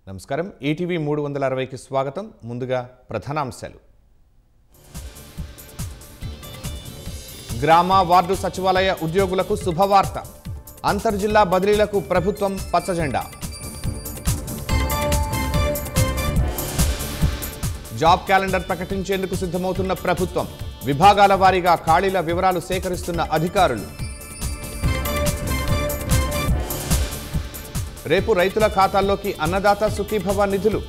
నమస్కారం ఈటీవీ 360కి స్వాగతం. ముందుగా ప్రధానాంశాలు. గ్రామ వార్డు సచివాలయ ఉద్యోగులకు శుభవార్త. అంతర్జిల్లా బదిలీలకు ప్రభుత్వం పచ్చజెండా. జాబ్ క్యాలెండర్ ప్రకటించేందుకు సిద్ధమవుతున్న ప్రభుత్వం. విభాగాల వారీగా ఖాళీల వివరాలు సేకరిస్తున్న అధికారులు. రేపు రైతుల ఖాతాల్లోకి అన్నదాత సుఖీభవ నిధులు.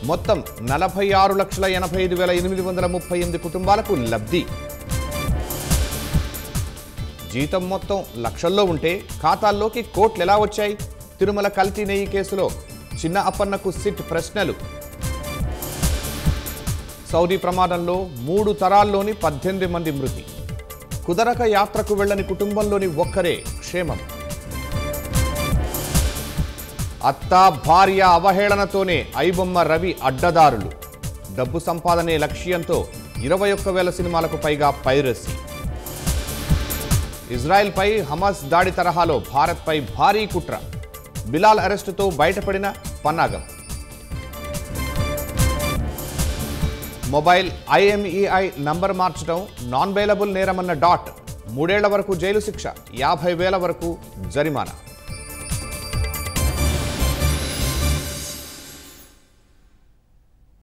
మొత్తం 46,85,838 కుటుంబాలకు లబ్ధి. జీతం మొత్తం లక్షల్లో ఉంటే ఖాతాల్లోకి కోట్లు ఎలా వచ్చాయి? తిరుమల కల్తీ నెయ్యి కేసులో చిన్న అప్పన్నకు సిట్ ప్రశ్నలు. సౌదీ ప్రమాదంలో 3 తరాల్లోని 18 మంది మృతి. కుదరక యాత్రకు వెళ్లని కుటుంబంలోని ఒక్కరే క్షేమం. అత్త భార్య అవహేళనతోనే ఐబొమ్మ రవి అడ్డదారులు. డబ్బు సంపాదనే లక్ష్యంతో 21,000 సినిమాలకు పైగా పైరసీ. ఇజ్రాయెల్పై హమాస్ దాడి తరహాలో భారత్పై భారీ కుట్ర. బిలాల్ అరెస్టుతో బయటపడిన పన్నాగం. మొబైల్ IMEI నంబర్ మార్చడం నాన్ బెయిలబుల్ నేరమన్న డాట్. 3 ఏళ్ల వరకు జైలు శిక్ష, 50,000 వరకు జరిమానా.